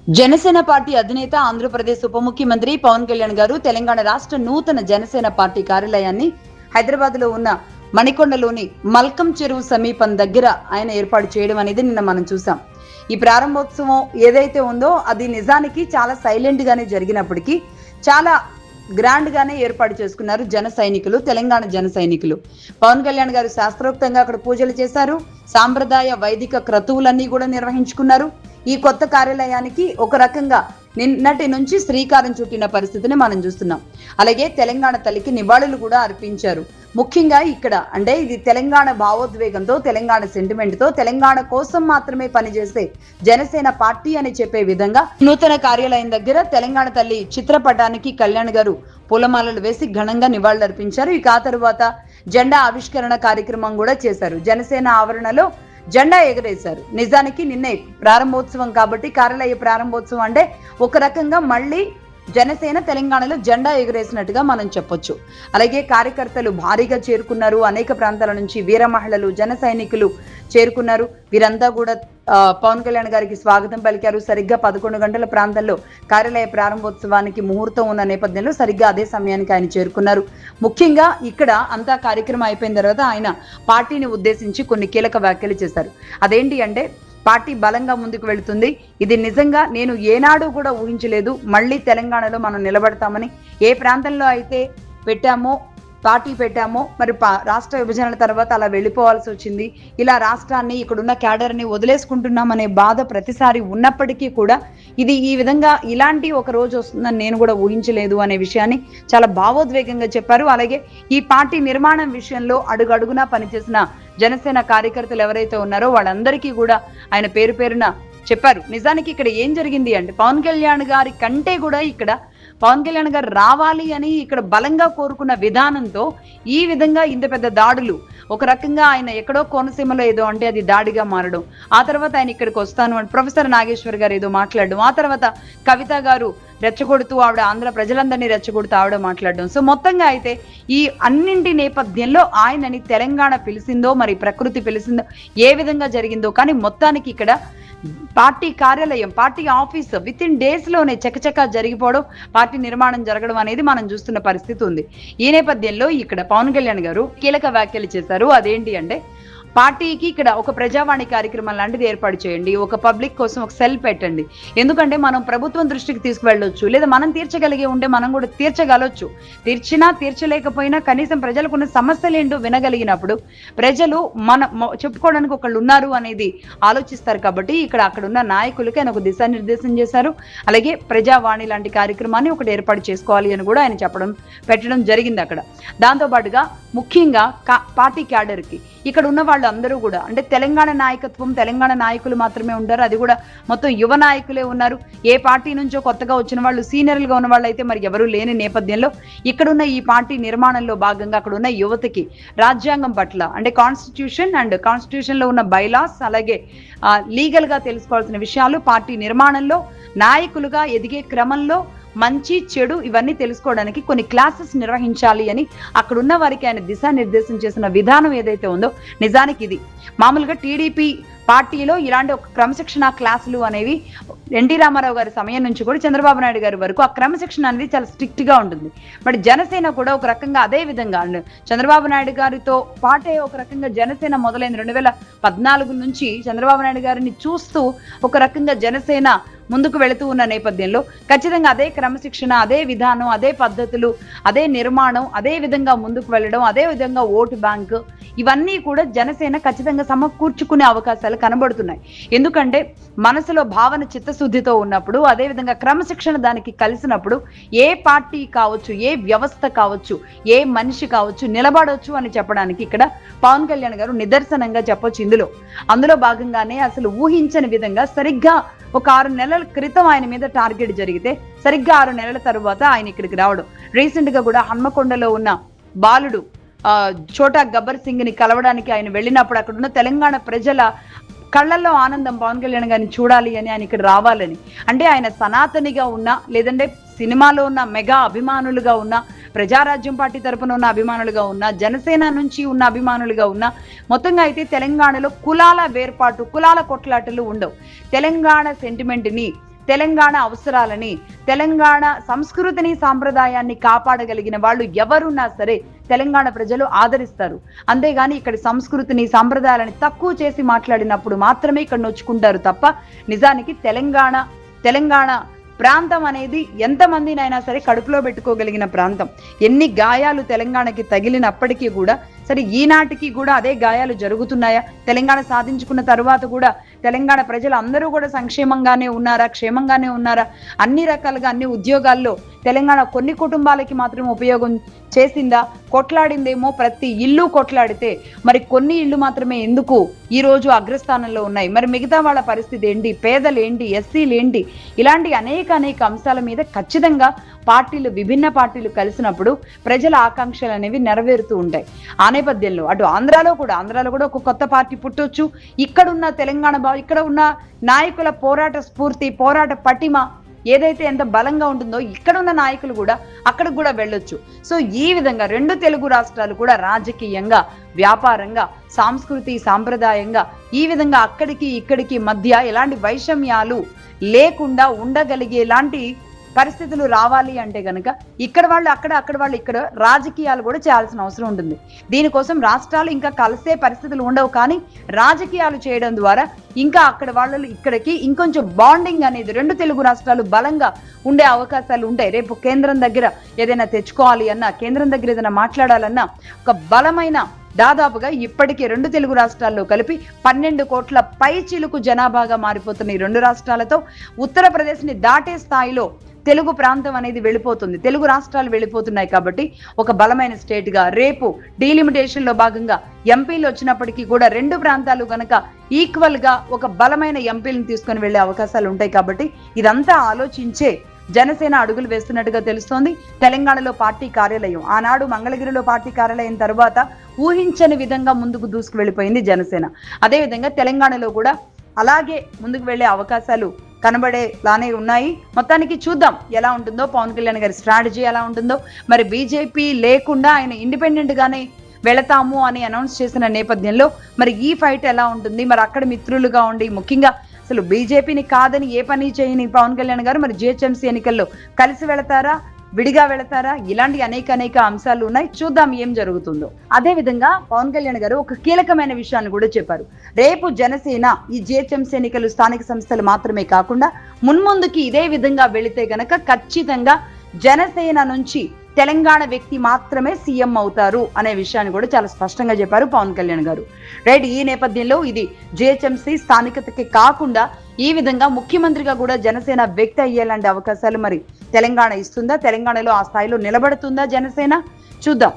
Janasena party అధినేత ఆంధ్రప్రదేశ్ ఉప ముఖ్యమంత్రి పవన్ కళ్యాణ్ గారు తెలంగాణ రాష్ట్ర నూతన జనసేన పార్టీ కార్యాలయాన్ని హైదరాబాద్ లో ఉన్న మణికొండలోని మల్కం చెరువు సమీపం దగ్గర ఆయన ఏర్పాటు చేయడం అనేది నిన్న మనం చూసాం. ఈ ప్రారంభోత్సవం ఏదైతే ఉందో అది నిజానికి చాలా సైలెంట్ గానే జరిగినప్పటికీ చాలా గ్రాండ్ గానే ఏర్పాటు చేసుకున్నారు జన సైనికులు, తెలంగాణ జన సైనికులు. పవన్ కళ్యాణ్ గారు శాస్త్రోక్తంగా అక్కడ పూజలు చేశారు, సాంప్రదాయ వైదిక క్రతువులన్నీ కూడా నిర్వహించుకున్నారు. ఈ కొత్త కార్యాలయానికి ఒక రకంగా నిన్నటి నుంచి శ్రీకారం చుట్టిన పరిస్థితిని మనం చూస్తున్నాం. అలాగే తెలంగాణ తల్లికి నివాళులు కూడా అర్పించారు. ముఖ్యంగా ఇక్కడ అంటే ఇది తెలంగాణ భావోద్వేగంతో, తెలంగాణ సెంటిమెంట్తో, తెలంగాణ కోసం మాత్రమే పనిచేసే జనసేన పార్టీ అని చెప్పే విధంగా నూతన కార్యాలయం దగ్గర తెలంగాణ తల్లి చిత్రపటానికి కళ్యాణ్ గారు పూలమాలలు వేసి ఘనంగా నివాళులు అర్పించారు. ఇక ఆ తరువాత జెండా ఆవిష్కరణ కార్యక్రమం కూడా చేశారు. జనసేన ఆవరణలో జెండా ఎగరేశారు. నిజానికి నిన్నే ప్రారంభోత్సవం కాబట్టి కార్యాలయ ప్రారంభోత్సవం అంటే ఒక రకంగా మళ్ళీ జనసేన తెలంగాణలో జెండా ఎగరేసినట్టుగా మనం చెప్పొచ్చు. అలాగే కార్యకర్తలు భారీగా చేరుకున్నారు. అనేక ప్రాంతాల నుంచి వీర మహిళలు, జన సైనికులు చేరుకున్నారు. వీరంతా కూడా పవన్ కళ్యాణ్ గారికి స్వాగతం పలికారు. సరిగ్గా 11 గంటల ప్రాంతంలో కార్యాలయ ప్రారంభోత్సవానికి ముహూర్తం ఉన్న నేపథ్యంలో సరిగ్గా అదే సమయానికి ఆయన చేరుకున్నారు. ముఖ్యంగా ఇక్కడ అంతా కార్యక్రమం అయిపోయిన తర్వాత ఆయన పార్టీని ఉద్దేశించి కొన్ని కీలక వ్యాఖ్యలు చేశారు. అదేంటి అంటే, పార్టీ బలంగా ముందుకు వెళుతుంది, ఇది నిజంగా నేను ఏనాడు కూడా ఊహించలేదు, మళ్ళీ తెలంగాణలో మనం నిలబడతామని. ఏ ప్రాంతంలో అయితే పార్టీ పెట్టామో మరి రాష్ట్ర విభజనల తర్వాత అలా వెళ్ళిపోవాల్సి వచ్చింది, ఇలా రాష్ట్రాన్ని ఇక్కడున్న క్యాడర్ని వదిలేసుకుంటున్నామనే బాధ ప్రతిసారి ఉన్నప్పటికీ కూడా ఇది ఈ విధంగా ఇలాంటి ఒక రోజు వస్తుందని నేను కూడా ఊహించలేదు అనే విషయాన్ని చాలా భావోద్వేగంగా చెప్పారు. అలాగే ఈ పార్టీ నిర్మాణం విషయంలో అడుగడుగునా పనిచేసిన జనసేన కార్యకర్తలు ఎవరైతే ఉన్నారో వాళ్ళందరికీ కూడా ఆయన పేరు పేరున చెప్పారు. నిజానికి ఇక్కడ ఏం జరిగింది అంటే, పవన్ కళ్యాణ్ గారి కంటే కూడా ఇక్కడ పవన్ కళ్యాణ్ గారు రావాలి అని ఇక్కడ బలంగా కోరుకున్న విధానంతో ఈ విధంగా ఇంత పెద్ద దాడులు, ఒక రకంగా ఆయన ఎక్కడో కోనసీమలో ఏదో అంటే అది దాడిగా మారడం, ఆ తర్వాత ఆయన ఇక్కడికి వస్తాను అని ప్రొఫెసర్ నాగేశ్వర్ గారు ఏదో మాట్లాడడం, ఆ తర్వాత కవిత గారు రెచ్చగొడుతూ ఆవిడ ఆంధ్ర ప్రజలందరినీ రెచ్చగొడుతూ ఆవిడ మాట్లాడడం. సో మొత్తంగా అయితే ఈ అన్నింటి నేపథ్యంలో ఆయనని తెలంగాణ పిలిచిందో మరి ప్రకృతి పిలిచిందో ఏ విధంగా జరిగిందో కానీ మొత్తానికి ఇక్కడ పార్టీ కార్యాలయం, party office with in days లోనే చకచకా జరిగిపోవడం, పార్టీ నిర్మాణం జరగడం అనేది మనం చూస్తున్న పరిస్థితి ఉంది. ఈ నేపథ్యంలో ఇక్కడ పవన్ కళ్యాణ్ గారు కీలక వ్యాఖ్యలు చేశారు. అదేంటి అంటే, పార్టీకి ఇక్కడ ఒక ప్రజావాణి కార్యక్రమం లాంటిది ఏర్పాటు చేయండి, ఒక పబ్లిక్ కోసం ఒక సెల్ పెట్టండి. ఎందుకంటే మనం ప్రభుత్వం దృష్టికి తీసుకువెళ్ళొచ్చు, లేదా మనం తీర్చగలిగే ఉంటే మనం కూడా తీర్చగలవచ్చు. తీర్చినా తీర్చలేకపోయినా కనీసం ప్రజలకున్న సమస్యలు ఏంటో వినగలిగినప్పుడు ప్రజలు చెప్పుకోవడానికి ఒకళ్ళు ఉన్నారు అనేది ఆలోచిస్తారు. కాబట్టి ఇక్కడ అక్కడ ఉన్న నాయకులకి ఆయన ఒక దిశానిర్దేశం చేశారు. అలాగే ప్రజావాణి లాంటి కార్యక్రమాన్ని ఒకటి ఏర్పాటు చేసుకోవాలి అని కూడా ఆయన పెట్టడం జరిగింది అక్కడ. దాంతోపాటుగా ముఖ్యంగా పార్టీ క్యాడర్కి ఇక్కడ ఉన్న వాళ్ళు అందరూ కూడా అంటే తెలంగాణ నాయకత్వం, తెలంగాణ నాయకులు మాత్రమే ఉంటారు, అది కూడా మొత్తం యువ నాయకులే ఉన్నారు. ఏ పార్టీ నుంచో కొత్తగా వచ్చిన వాళ్ళు, సీనియర్లుగా ఉన్న వాళ్ళు అయితే మరి ఎవరు లేని నేపథ్యంలో ఇక్కడున్న ఈ పార్టీ నిర్మాణంలో భాగంగా అక్కడ ఉన్న యువతకి రాజ్యాంగం పట్ల అంటే కాన్స్టిట్యూషన్ లో ఉన్న బైలాస్, అలాగే లీగల్ గా తెలుసుకోవాల్సిన విషయాలు, పార్టీ నిర్మాణంలో నాయకులుగా ఎదిగే క్రమంలో మంచి చెడు ఇవన్నీ తెలుసుకోవడానికి కొన్ని క్లాసెస్ నిర్వహించాలి అని అక్కడున్న వారికి ఆయన దిశానిర్దేశం చేసిన విధానం ఏదైతే ఉందో నిజానికి ఇది మామూలుగా టీడీపీ పార్టీలో ఇలాంటి ఒక క్రమశిక్షణ క్లాసులు అనేవి ఎన్టీ రామారావు గారి సమయం నుంచి కూడా చంద్రబాబు నాయుడు గారి వరకు ఆ క్రమశిక్షణ అనేది చాలా స్ట్రిక్ట్ గా ఉంటుంది. బట్ జనసేన కూడా ఒక రకంగా అదే విధంగా చంద్రబాబు నాయుడు గారితో పాటే ఒక రకంగా జనసేన మొదలైన 2014 నుంచి చంద్రబాబు నాయుడు గారిని చూస్తూ ఒక రకంగా జనసేన ముందుకు వెళుతూ ఉన్న నేపథ్యంలో ఖచ్చితంగా అదే క్రమశిక్షణ, అదే విధానం, అదే పద్ధతులు, అదే నిర్మాణం, అదే విధంగా ముందుకు వెళ్ళడం, అదే విధంగా ఓటు బ్యాంకు ఇవన్నీ కూడా జనసేన ఖచ్చితంగా సమకూర్చుకునే అవకాశాలు కనబడుతున్నాయి. ఎందుకంటే మనసులో భావన చిత్తశుద్ధితో ఉన్నప్పుడు, అదేవిధంగా క్రమశిక్షణ దానికి కలిసినప్పుడు ఏ పార్టీ కావచ్చు, ఏ వ్యవస్థ కావచ్చు, ఏ మనిషి కావచ్చు నిలబడవచ్చు అని చెప్పడానికి ఇక్కడ పవన్ కళ్యాణ్ గారు నిదర్శనంగా చెప్పొచ్చు. అందులో భాగంగానే అసలు ఊహించని విధంగా సరిగ్గా ఒక 6 నెలల క్రితం ఆయన మీద టార్గెట్ జరిగితే సరిగ్గా 6 నెలల తరువాత ఆయన ఇక్కడికి రావడం, రీసెంట్ గా కూడా హన్మకొండలో ఉన్న బాలుడు చోటా గబ్బర్ సింగ్ ని కలవడానికి ఆయన వెళ్ళినప్పుడు అక్కడ ఉన్న తెలంగాణ ప్రజల కళ్ళల్లో ఆనందం పవన్ కళ్యాణ్ గారిని చూడాలి అని, ఆయన ఇక్కడ రావాలని. అంటే ఆయన సనాతనిగా ఉన్నా, లేదంటే సినిమాలో ఉన్న మెగా అభిమానులుగా ఉన్న, ప్రజారాజ్యం పార్టీ తరపున ఉన్న అభిమానులుగా ఉన్న, జనసేన నుంచి ఉన్న అభిమానులుగా ఉన్న, మొత్తంగా అయితే తెలంగాణలో కులాల వేర్పాటు, కులాల కొట్లాటలు ఉండవు. తెలంగాణ సెంటిమెంట్ని తెలంగాణ అవసరాలని, తెలంగాణ సంస్కృతిని, సాంప్రదాయాన్ని కాపాడగలిగిన వాళ్ళు ఎవరున్నా సరే తెలంగాణ ప్రజలు ఆదరిస్తారు. అంతేగాని ఇక్కడి సంస్కృతిని, సాంప్రదాయాలని తక్కువ చేసి మాట్లాడినప్పుడు మాత్రమే ఇక్కడ నొచ్చుకుంటారు తప్ప నిజానికి తెలంగాణ ప్రాంతం అనేది ఎంతమందినైనా సరే కడుపులో పెట్టుకోగలిగిన ప్రాంతం. ఎన్ని గాయాలు తెలంగాణకి తగిలినప్పటికీ కూడా సరే ఈనాటికి కూడా అదే గాయాలు జరుగుతున్నాయా? తెలంగాణ సాధించుకున్న తరువాత కూడా తెలంగాణ ప్రజలు అందరూ కూడా సంక్షేమంగానే ఉన్నారా, క్షేమంగానే ఉన్నారా? అన్ని రకాలుగా అన్ని ఉద్యోగాల్లో తెలంగాణ కొన్ని కుటుంబాలకి మాత్రం ఉపయోగం చేసిందా? కొట్లాడిందేమో ప్రతి ఇల్లు కొట్లాడితే మరి కొన్ని ఇళ్ళు మాత్రమే ఎందుకు ఈరోజు అగ్రస్థానంలో ఉన్నాయి? మరి మిగతా వాళ్ళ పరిస్థితి ఏంటి? పేదలేంటి? ఎస్సీలేంటి? ఇలాంటి అనేక అంశాల మీద ఖచ్చితంగా విభిన్న పార్టీలు కలిసినప్పుడు ప్రజల ఆకాంక్షలు అనేవి నెరవేరుతూ ఉంటాయి. ఆ నేపథ్యంలో అటు ఆంధ్రాలో కూడా ఒక కొత్త పార్టీ పుట్టొచ్చు. ఇక్కడున్న ఇక్కడ ఉన్న నాయకుల పోరాట స్ఫూర్తి, పోరాట పటిమ ఏదైతే ఎంత బలంగా ఉంటుందో ఇక్కడ ఉన్న నాయకులు కూడా అక్కడికి కూడా వెళ్ళొచ్చు. సో ఈ విధంగా రెండు తెలుగు రాష్ట్రాలు కూడా రాజకీయంగా, వ్యాపారంగా, సాంస్కృతి, సాంప్రదాయంగా ఈ విధంగా అక్కడికి ఇక్కడికి మధ్య ఎలాంటి వైషమ్యాలు లేకుండా ఉండగలిగేలాంటి పరిస్థితులు రావాలి అంటే గనక ఇక్కడ వాళ్ళు అక్కడ వాళ్ళు ఇక్కడ రాజకీయాలు కూడా చేయాల్సిన అవసరం ఉంటుంది. దీనికోసం రాష్ట్రాలు ఇంకా కలిసే పరిస్థితులు ఉండవు, కానీ రాజకీయాలు చేయడం ద్వారా ఇంకా అక్కడ వాళ్ళు ఇక్కడికి ఇంకొంచెం బాండింగ్ అనేది రెండు తెలుగు రాష్ట్రాలు బలంగా ఉండే అవకాశాలు ఉంటాయి. రేపు కేంద్రం దగ్గర ఏదైనా తెచ్చుకోవాలి అన్నా, కేంద్రం దగ్గర ఏదైనా మాట్లాడాలన్నా ఒక బలమైన దాదాపుగా ఇప్పటికీ రెండు తెలుగు రాష్ట్రాల్లో కలిపి 12 కోట్ల పైచిలుకు జనాభాగా మారిపోతున్న ఈ రెండు రాష్ట్రాలతో ఉత్తరప్రదేశ్ని దాటే స్థాయిలో తెలుగు ప్రాంతం అనేది వెళ్ళిపోతుంది, తెలుగు రాష్ట్రాలు వెళ్ళిపోతున్నాయి. కాబట్టి ఒక బలమైన స్టేట్ గా రేపు డీలిమిటేషన్ లో భాగంగా ఎంపీలు వచ్చినప్పటికీ కూడా రెండు ప్రాంతాలు కనుక ఈక్వల్ గా ఒక బలమైన ఎంపీలను తీసుకొని వెళ్లే అవకాశాలు ఉంటాయి. కాబట్టి ఇదంతా ఆలోచించే జనసేన అడుగులు వేస్తున్నట్టుగా తెలుస్తోంది. తెలంగాణలో పార్టీ కార్యాలయం ఆనాడు మంగళగిరిలో పార్టీ కార్యాలయం తర్వాత ఊహించని విధంగా ముందుకు దూసుకు వెళ్ళిపోయింది జనసేన. అదేవిధంగా తెలంగాణలో కూడా అలాగే ముందుకు వెళ్లే అవకాశాలు కనబడేలానే ఉన్నాయి. మొత్తానికి చూద్దాం ఎలా ఉంటుందో, పవన్ కళ్యాణ్ గారి స్ట్రాటజీ ఎలా ఉంటుందో. మరి బీజేపీ లేకుండా ఆయన ఇండిపెండెంట్ గానే వెళతాము అని అనౌన్స్ చేసిన నేపథ్యంలో మరి ఈ ఫైట్ ఎలా ఉంటుంది? మరి అక్కడ మిత్రులుగా ఉండి ముఖ్యంగా అసలు బీజేపీని కాదని ఏ పని చేయని పవన్ కళ్యాణ్ గారు మరి జిహెచ్ఎంసీ ఎన్నికల్లో కలిసి వెళతారా, విడిగా వెళతారా? ఇలాంటి అనేక అంశాలు ఉన్నాయి. చూద్దాం ఏం జరుగుతుందో. అదే విధంగా పవన్ కళ్యాణ్ గారు ఒక కీలకమైన విషయాన్ని కూడా చెప్పారు. రేపు జనసేన ఈ జిహెచ్ఎంసీ ఎన్నికలు స్థానిక సంస్థలు మాత్రమే కాకుండా మున్ముందుకి ఇదే విధంగా వెళితే గనక ఖచ్చితంగా జనసేన నుంచి తెలంగాణ వ్యక్తి మాత్రమే సీఎం అవుతారు అనే విషయాన్ని కూడా చాలా స్పష్టంగా చెప్పారు పవన్ కళ్యాణ్ గారు. రైట్, ఈ నేపథ్యంలో ఇది జిహెచ్ఎంసీ స్థానికతకి కాకుండా ఈ విధంగా ముఖ్యమంత్రిగా కూడా జనసేన వ్యక్తి అయ్యేలాంటి అవకాశాలు మరి తెలంగాణ ఇస్తుందా? తెలంగాణలో ఆ స్థాయిలో నిలబడుతుందా జనసేన? చూద్దాం.